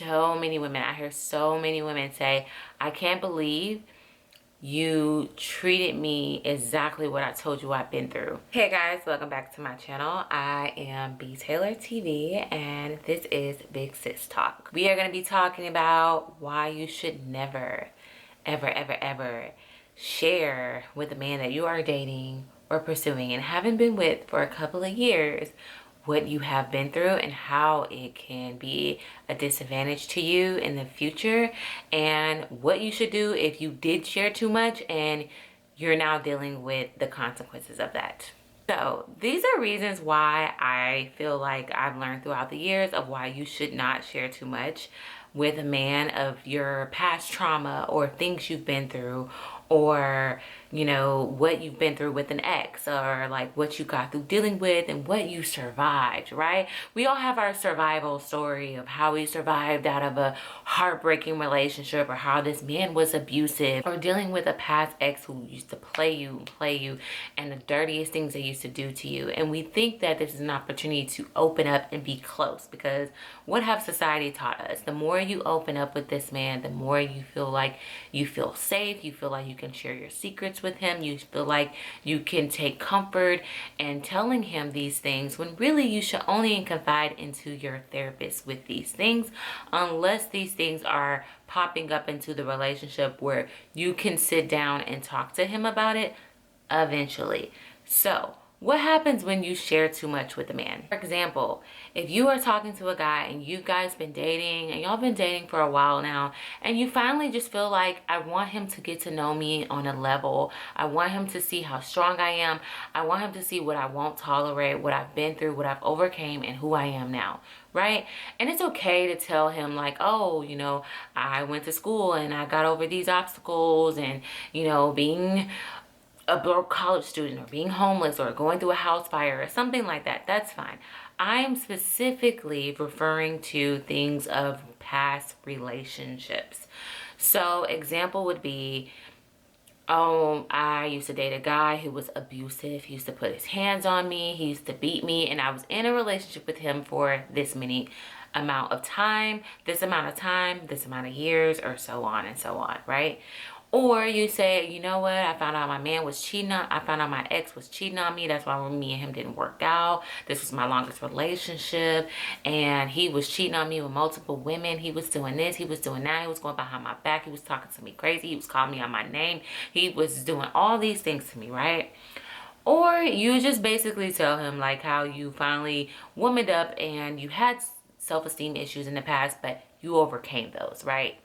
so many women, I hear so many women say, I can't believe you treated me exactly what I told you I've been through. Hey guys, welcome back to my channel. I am B Taylor TV and this is Big Sis Talk. We are going to be talking about why you should never, ever share with the man that you are dating or pursuing and haven't been with for a couple of years what you have been through and how it can be a disadvantage to you in the future, and what you should do if you did share too much and you're now dealing with the consequences of that. So these are reasons why I feel like I've learned throughout the years of why you should not share too much with a man of your past trauma or things you've been through, or you know what you've been through with an ex, or like what you got through dealing with and what you survived, right? We all have our survival story of how we survived out of a heartbreaking relationship, or how this man was abusive, or dealing with a past ex who used to play you and the dirtiest things they used to do to you. And we think that this is an opportunity to open up and be close, because what have society taught us? The more you open up with this man, the more you feel like you feel safe, you feel like you can share your secrets with him, you feel like you can take comfort in telling him these things, when really you should only confide into your therapist with these things, unless these things are popping up into the relationship where you can sit down and talk to him about it eventually. So what happens when you share too much with a man? For example, if you are talking to a guy and you guys been dating and y'all been dating for a while now, and you finally just feel like, I want him to get to know me on a level. I want him to see how strong I am. I want him to see what I won't tolerate, what I've been through, what I've overcame, and who I am now, right? And it's okay to tell him like, oh, you know, I went to school and I got over these obstacles, and, you know, being a broke college student, or being homeless, or going through a house fire, or something like that. That's fine. I'm specifically referring to things of past relationships. So example would be, oh, I used to date a guy who was abusive. He used to put his hands on me. He used to beat me. And I was in a relationship with him for this amount of years, or so on and so on, right? Or you say, you know what, I found out my ex was cheating on me. That's why me and him didn't work out. This was my longest relationship, and he was cheating on me with multiple women. He was doing this, he was doing that, he was going behind my back, he was talking to me crazy, he was calling me on my name, he was doing all these things to me, right? Or you just basically tell him like how you finally womaned up and you had self-esteem issues in the past, but you overcame those, right?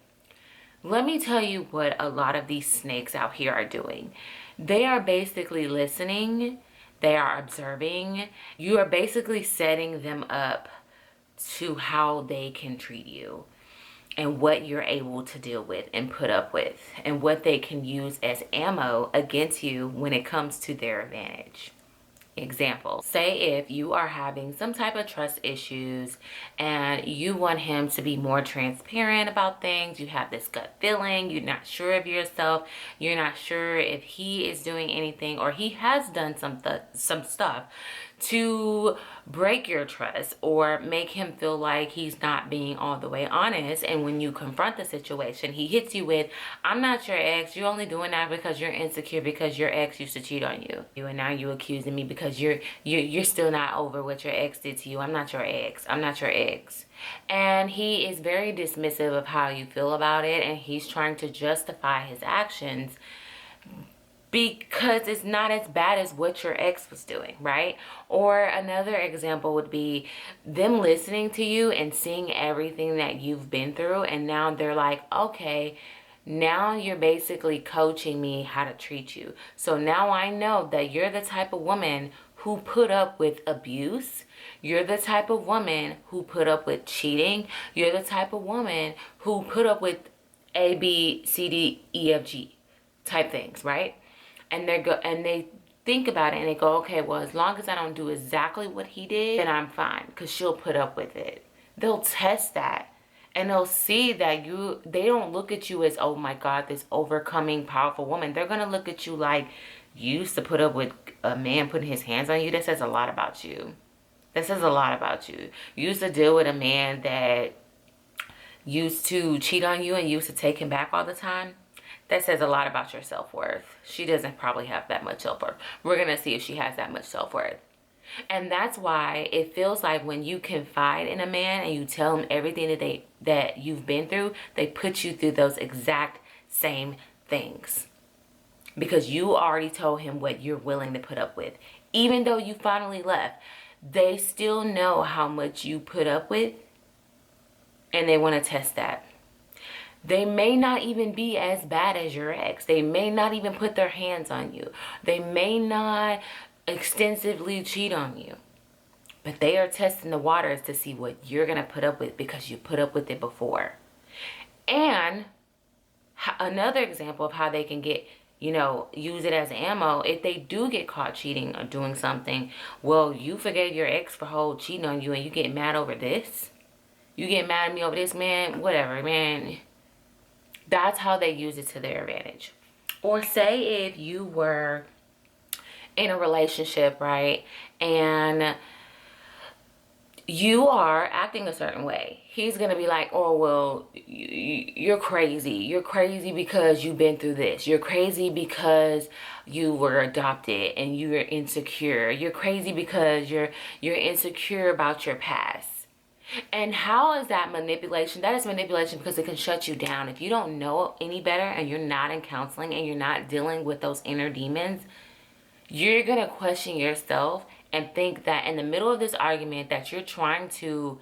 Let me tell you what a lot of these snakes out here are doing. They are basically listening. They are observing. You are basically setting them up to how they can treat you, and what you're able to deal with and put up with, and what they can use as ammo against you when it comes to their advantage. Example, say if you are having some type of trust issues and you want him to be more transparent about things, you have this gut feeling, you're not sure of yourself, you're not sure if he is doing anything, or he has done some stuff to break your trust or make him feel like he's not being all the way honest, and when you confront the situation, he hits you with, I'm not your ex, you're only doing that because you're insecure because your ex used to cheat on you, and now you accusing me because you're still not over what your ex did to you. I'm not your ex, I'm not your ex. And he is very dismissive of how you feel about it, and he's trying to justify his actions because it's not as bad as what your ex was doing, right? Or another example would be them listening to you and seeing everything that you've been through, and now they're like, okay, now you're basically coaching me how to treat you. So now I know that you're the type of woman who put up with abuse. You're the type of woman who put up with cheating. You're the type of woman who put up with A, B, C, D, E, F, G type things, right? And they think about it and they go, okay, well, as long as I don't do exactly what he did, then I'm fine, because she'll put up with it. They'll test that, and they'll see that they don't look at you as, oh my God, this overcoming, powerful woman. They're gonna look at you like, you used to put up with a man putting his hands on you. That says a lot about you. That says a lot about you. You used to deal with a man that used to cheat on you and used to take him back all the time, that says a lot about your self-worth. She doesn't probably have that much self-worth. We're going to see if she has that much self-worth. And that's why it feels like when you confide in a man and you tell him everything that you've been through, they put you through those exact same things. Because you already told him what you're willing to put up with. Even though you finally left, they still know how much you put up with, and they want to test that. They may not even be as bad as your ex. They may not even put their hands on you. They may not extensively cheat on you. But they are testing the waters to see what you're going to put up with because you put up with it before. And another example of how they can get, use it as ammo, if they do get caught cheating or doing something, well, you forgave your ex for cheating on you and you get mad over this? You get mad at me over this, man? Whatever, man. That's how they use it to their advantage. Or say if you were in a relationship, right, and you are acting a certain way. He's going to be like, oh, well, you're crazy. You're crazy because you've been through this. You're crazy because you were adopted and you're insecure. You're crazy because you're insecure about your past. And how is that manipulation? That is manipulation because it can shut you down. If you don't know any better and you're not in counseling and you're not dealing with those inner demons, you're going to question yourself and think that in the middle of this argument that you're trying to,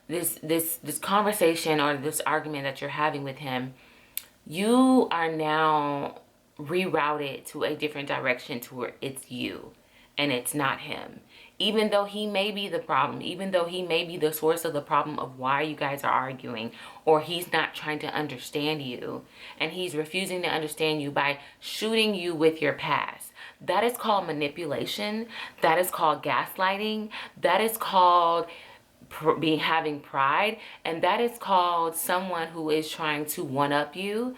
this conversation or this argument that you're having with him, you are now rerouted to a different direction to where it's you and it's not him. Even though he may be the problem, even though he may be the source of the problem of why you guys are arguing, or he's not trying to understand you and he's refusing to understand you by shooting you with your past. That is called manipulation. That is called gaslighting. That is called having pride. And that is called someone who is trying to one-up you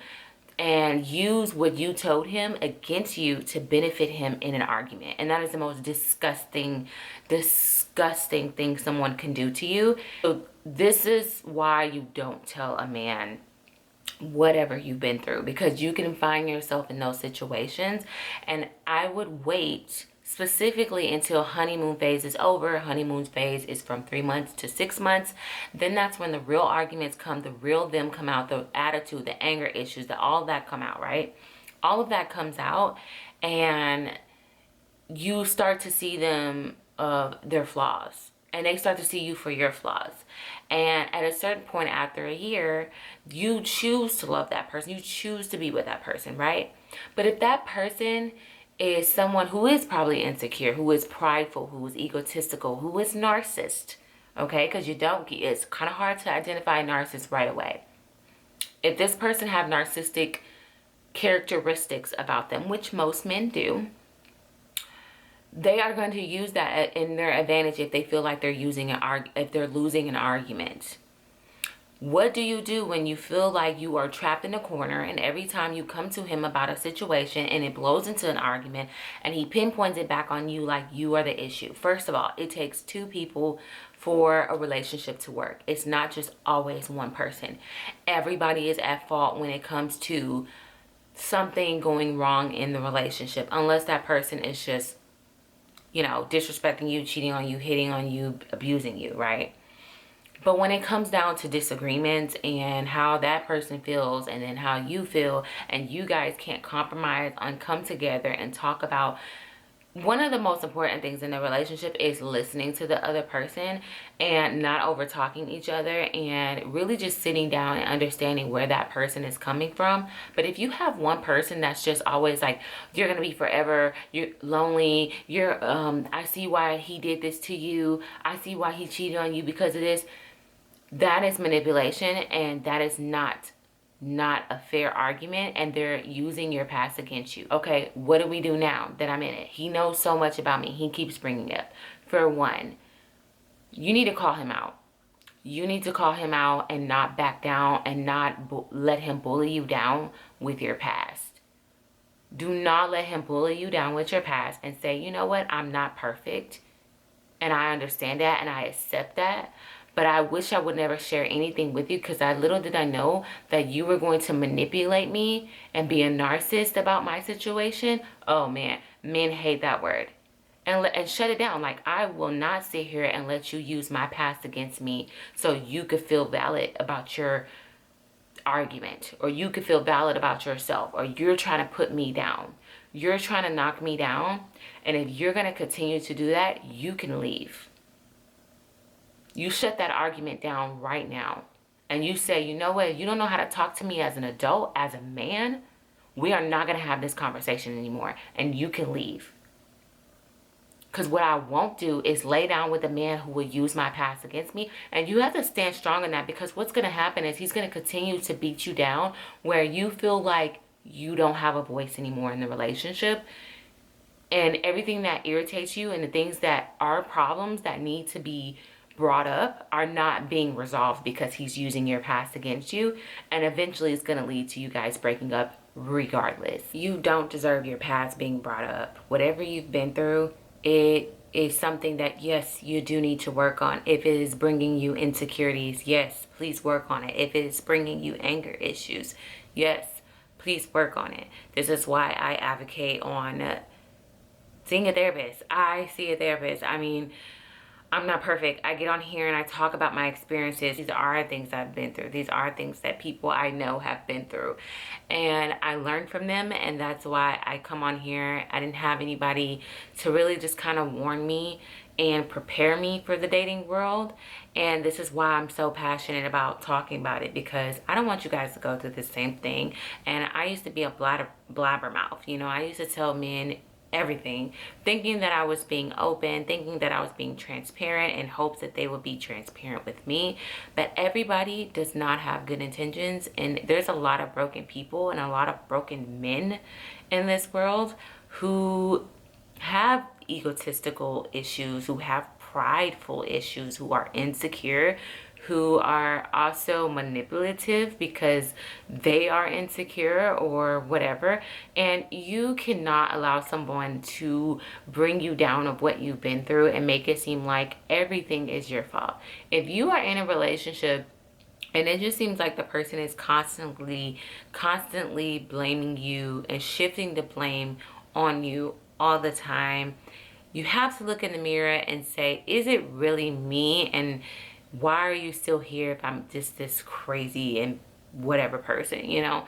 and use what you told him against you to benefit him in an argument. And that is the most disgusting thing someone can do to you. So this is why you don't tell a man whatever you've been through, because you can find yourself in those situations. And I would wait specifically until honeymoon phase is over. Honeymoon phase is from 3 months to 6 months. Then that's when the real arguments come, the real them come out, the attitude, the anger issues, all that come out, right? All of that comes out and you start to see them their flaws. And they start to see you for your flaws. And at a certain point after a year, you choose to love that person. You choose to be with that person, right? But if that person is someone who is probably insecure, who is prideful, who is egotistical, who is narcissist, okay? Because it's kind of hard to identify a narcissist right away. If this person have narcissistic characteristics about them, which most men do, they are going to use that in their advantage if they feel like they're losing an argument. What do you do when you feel like you are trapped in a corner and every time you come to him about a situation and it blows into an argument and he pinpoints it back on you like you are the issue? First of all, it takes two people for a relationship to work. It's not just always one person. Everybody is at fault when it comes to something going wrong in the relationship, unless that person is just, disrespecting you, cheating on you, hitting on you, abusing you, right? But when it comes down to disagreements and how that person feels and then how you feel, and you guys can't compromise and come together and talk about, one of the most important things in the relationship is listening to the other person and not over talking each other, and really just sitting down and understanding where that person is coming from. But if you have one person that's just always like, you're gonna be forever, you're lonely, I see why he did this to you, I see why he cheated on you because of this, that is manipulation, and that is not a fair argument, and they're using your past against you. Okay, what do we do now that I'm in it? He knows so much about me. He keeps bringing it up. For one, you need to call him out. You need to call him out and not back down and not let him bully you down with your past. Do not let him bully you down with your past and say, you know what, I'm not perfect and I understand that and I accept that, But I wish I would never share anything with you, because little did I know that you were going to manipulate me and be a narcissist about my situation. Oh man, men hate that word. And shut it down. Like, I will not sit here and let you use my past against me so you could feel valid about your argument, or you could feel valid about yourself, or you're trying to put me down. You're trying to knock me down. And if you're going to continue to do that, you can leave. You shut that argument down right now. And you say, you know what? You don't know how to talk to me as an adult, as a man. We are not going to have this conversation anymore. And you can leave. Because what I won't do is lay down with a man who will use my past against me. And you have to stand strong in that, because what's going to happen is he's going to continue to beat you down where you feel like you don't have a voice anymore in the relationship. And everything that irritates you and the things that are problems that need to be brought up are not being resolved because he's using your past against you. And eventually it's going to lead to you guys breaking up regardless. You don't deserve your past being brought up. Whatever you've been through, it is something that, yes, you do need to work on. If it is bringing you insecurities, yes, please work on it. If it is bringing you anger issues, yes, please work on it. This is why I advocate on seeing a therapist. I see a therapist. I mean, I'm not perfect. I get on here and I talk about my experiences. These are things I've been through. These are things that people I know have been through. And I learn from them, and that's why I come on here. I didn't have anybody to really just kind of warn me and prepare me for the dating world. And this is why I'm so passionate about talking about it, because I don't want you guys to go through the same thing. And I used to be a blabbermouth. You know, I used to tell men everything, thinking that I was being open, thinking that I was being transparent, in hopes that they would be transparent with me. But everybody does not have good intentions, and there's a lot of broken people and a lot of broken men in this world who have egotistical issues, who have prideful issues, who are insecure, who are also manipulative because they are insecure or whatever. And you cannot allow someone to bring you down of what you've been through and make it seem like everything is your fault. If you are in a relationship and it just seems like the person is constantly blaming you and shifting the blame on you all the time, you have to look in the mirror and say, is it really me? And why are you still here if I'm just this crazy and whatever person, you know,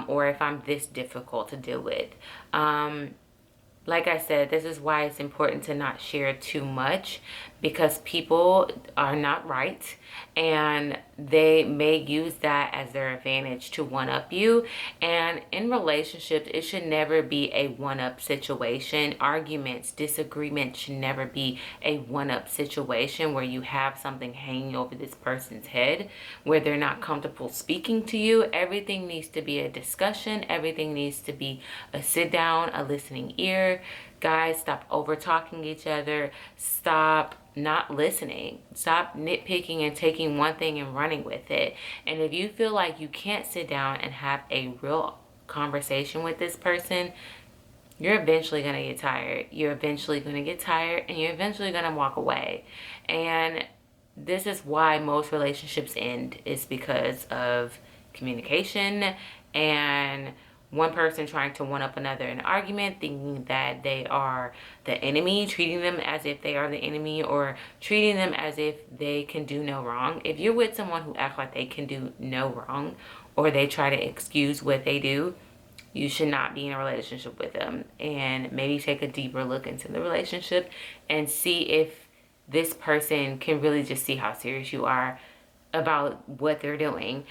or if I'm this difficult to deal with? Like I said, this is why it's important to not share too much, because people are not right and they may use that as their advantage to one-up you. And in relationships, it should never be a one-up situation. Arguments, disagreements should never be a one-up situation where you have something hanging over this person's head where they're not comfortable speaking to you. Everything needs to be a discussion. Everything needs to be a sit down, a listening ear. Guys, stop over talking each other. Stop not listening. Stop nitpicking and taking one thing and running with it. And if you feel like you can't sit down and have a real conversation with this person, you're eventually going to get tired. You're eventually going to get tired and you're eventually going to walk away. And this is why most relationships end, is because of communication and one person trying to one up another in an argument, thinking that they are the enemy, treating them as if they are the enemy, or treating them as if they can do no wrong. If you're with someone who acts like they can do no wrong, or they try to excuse what they do, you should not be in a relationship with them. And maybe take a deeper look into the relationship and see if this person can really just see how serious you are about what they're doing.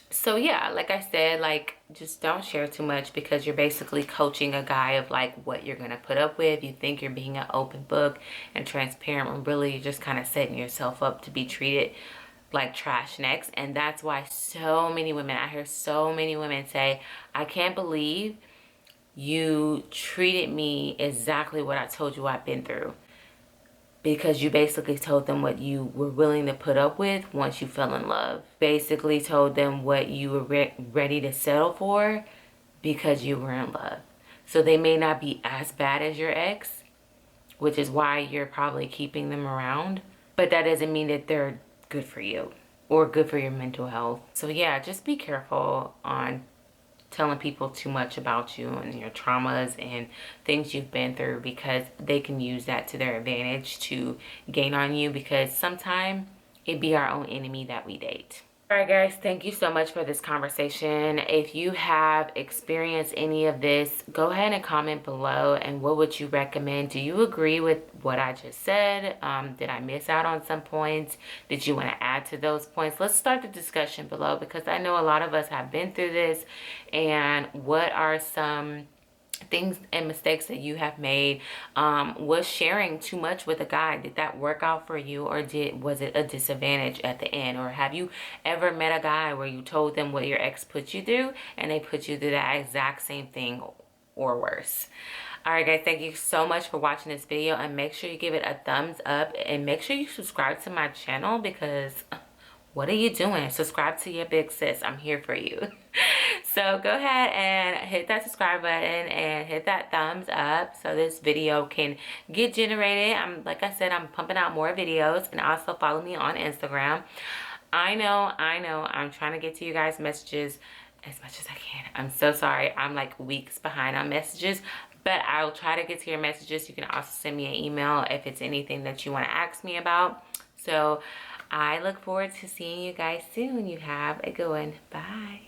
So yeah, like I said, like, just don't share too much, because you're basically coaching a guy of like what you're gonna put up with. You think you're being an open book and transparent, when really you're just kind of setting yourself up to be treated like trash next. And that's why so many women, I hear so many women say, I can't believe you treated me exactly what I told you I've been through. Because you basically told them what you were willing to put up with once you fell in love. Basically told them what you were ready to settle for because you were in love. So they may not be as bad as your ex, which is why you're probably keeping them around. but that doesn't mean that they're good for you or good for your mental health. So yeah, just be careful on telling people too much about you and your traumas and things you've been through, because they can use that to their advantage to gain on you, because sometimes it be our own enemy that we date. All right, guys, thank you so much for this conversation. If you have experienced any of this, go ahead and comment below. And what would you recommend? Do you agree with what I just said? Did I miss out on some points? Did you want to add to those points? Let's start the discussion below, because I know a lot of us have been through this. And what are some things and mistakes that you have made? Was sharing too much with a guy, did that work out for you, or was it a disadvantage at the end? Or have you ever met a guy where you told them what your ex put you through and they put you through that exact same thing or worse? All right, guys, thank you so much for watching this video, and make sure you give it a thumbs up, and make sure you subscribe to my channel, because what are you doing? Subscribe to your big sis. I'm here for you. So go ahead and hit that subscribe button and hit that thumbs up so this video can get generated. Like I said, I'm pumping out more videos, and also follow me on Instagram. I know, I'm trying to get to you guys' messages as much as I can. I'm so sorry. I'm like weeks behind on messages, but I'll try to get to your messages. You can also send me an email if it's anything that you want to ask me about. So I look forward to seeing you guys soon. You have a good one. Bye.